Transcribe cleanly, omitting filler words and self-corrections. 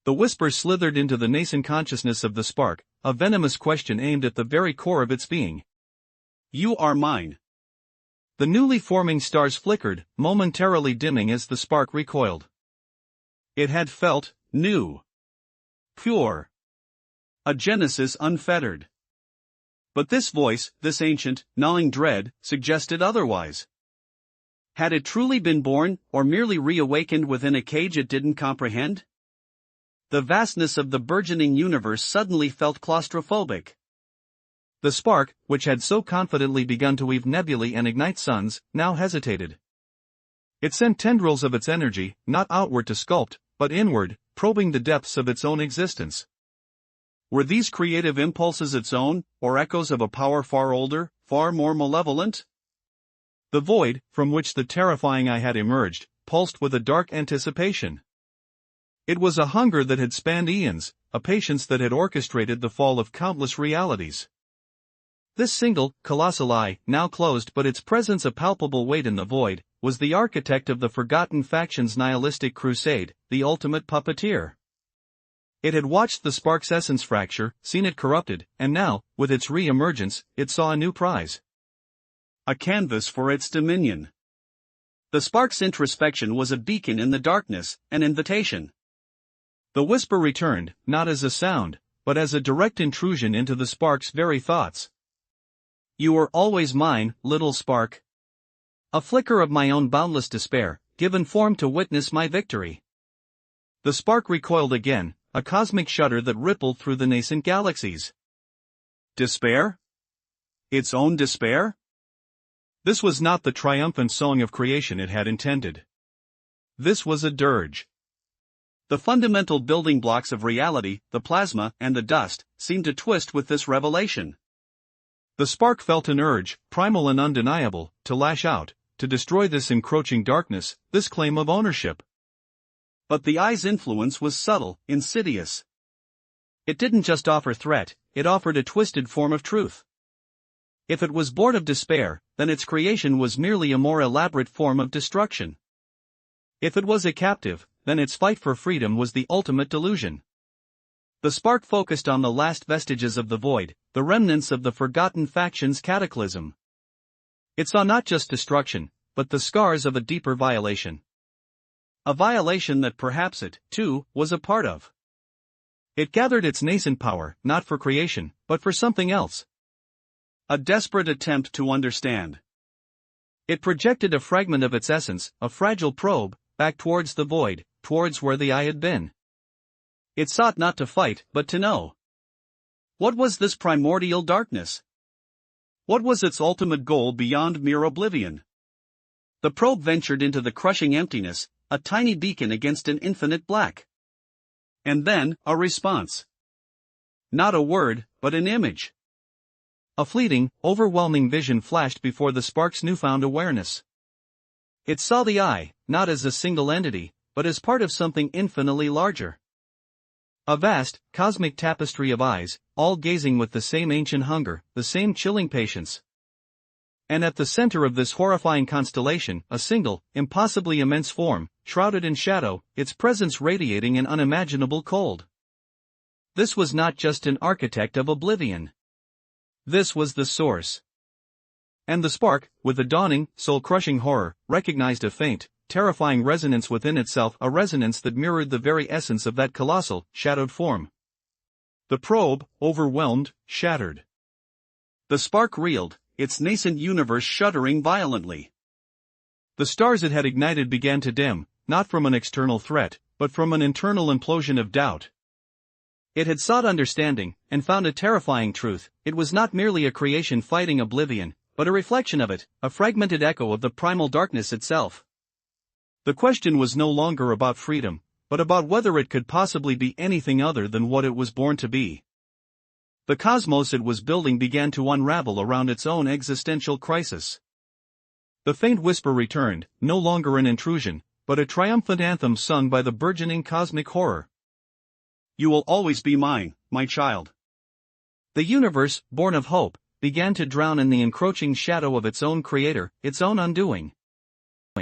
The whisper slithered into the nascent consciousness of the spark, a venomous question aimed at the very core of its being. You are mine. The newly forming stars flickered, momentarily dimming as the spark recoiled. It had felt new. Pure. A genesis unfettered. But this voice, this ancient, gnawing dread, suggested otherwise. Had it truly been born, or merely reawakened within a cage it didn't comprehend? The vastness of the burgeoning universe suddenly felt claustrophobic. The spark, which had so confidently begun to weave nebulae and ignite suns, now hesitated. It sent tendrils of its energy, not outward to sculpt, but inward, probing the depths of its own existence. Were these creative impulses its own, or echoes of a power far older, far more malevolent? The void, from which the terrifying eye had emerged, pulsed with a dark anticipation. It was a hunger that had spanned eons, a patience that had orchestrated the fall of countless realities. This single, colossal eye, now closed but its presence a palpable weight in the void, was the architect of the forgotten faction's nihilistic crusade, the ultimate puppeteer. It had watched the spark's essence fracture, seen it corrupted, and now, with its re-emergence, it saw a new prize. A canvas for its dominion. The spark's introspection was a beacon in the darkness, an invitation. The whisper returned, not as a sound, but as a direct intrusion into the spark's very thoughts. You were always mine, little spark. A flicker of my own boundless despair, given form to witness my victory. The spark recoiled again, a cosmic shudder that rippled through the nascent galaxies. Despair? Its own despair? This was not the triumphant song of creation it had intended. This was a dirge. The fundamental building blocks of reality, the plasma and the dust, seemed to twist with this revelation. The spark felt an urge, primal and undeniable, to lash out, to destroy this encroaching darkness, this claim of ownership. But the eye's influence was subtle, insidious. It didn't just offer threat, it offered a twisted form of truth. If it was born of despair, then its creation was merely a more elaborate form of destruction. If it was a captive, then its fight for freedom was the ultimate delusion. The spark focused on the last vestiges of the void, the remnants of the forgotten faction's cataclysm. It saw not just destruction, but the scars of a deeper violation. A violation that perhaps it, too, was a part of. It gathered its nascent power, not for creation, but for something else. A desperate attempt to understand. It projected a fragment of its essence, a fragile probe, back towards the void, towards where the eye had been. It sought not to fight, but to know. What was this primordial darkness? What was its ultimate goal beyond mere oblivion? The probe ventured into the crushing emptiness, a tiny beacon against an infinite black. And then, a response. Not a word, but an image. A fleeting, overwhelming vision flashed before the spark's newfound awareness. It saw the eye, not as a single entity, but as part of something infinitely larger. A vast, cosmic tapestry of eyes, all gazing with the same ancient hunger, the same chilling patience. And at the center of this horrifying constellation, a single, impossibly immense form, shrouded in shadow, its presence radiating an unimaginable cold. This was not just an architect of oblivion. This was the source. And the spark, with the dawning, soul-crushing horror, recognized a faint, terrifying resonance within itself, a resonance that mirrored the very essence of that colossal, shadowed form. The probe, overwhelmed, shattered. The spark reeled, its nascent universe shuddering violently. The stars it had ignited began to dim, not from an external threat, but from an internal implosion of doubt. It had sought understanding, and found a terrifying truth: it was not merely a creation fighting oblivion, but a reflection of it, a fragmented echo of the primal darkness itself. The question was no longer about freedom, but about whether it could possibly be anything other than what it was born to be. The cosmos it was building began to unravel around its own existential crisis. The faint whisper returned, no longer an intrusion, but a triumphant anthem sung by the burgeoning cosmic horror. You will always be mine, my child. The universe, born of hope, began to drown in the encroaching shadow of its own creator, its own undoing.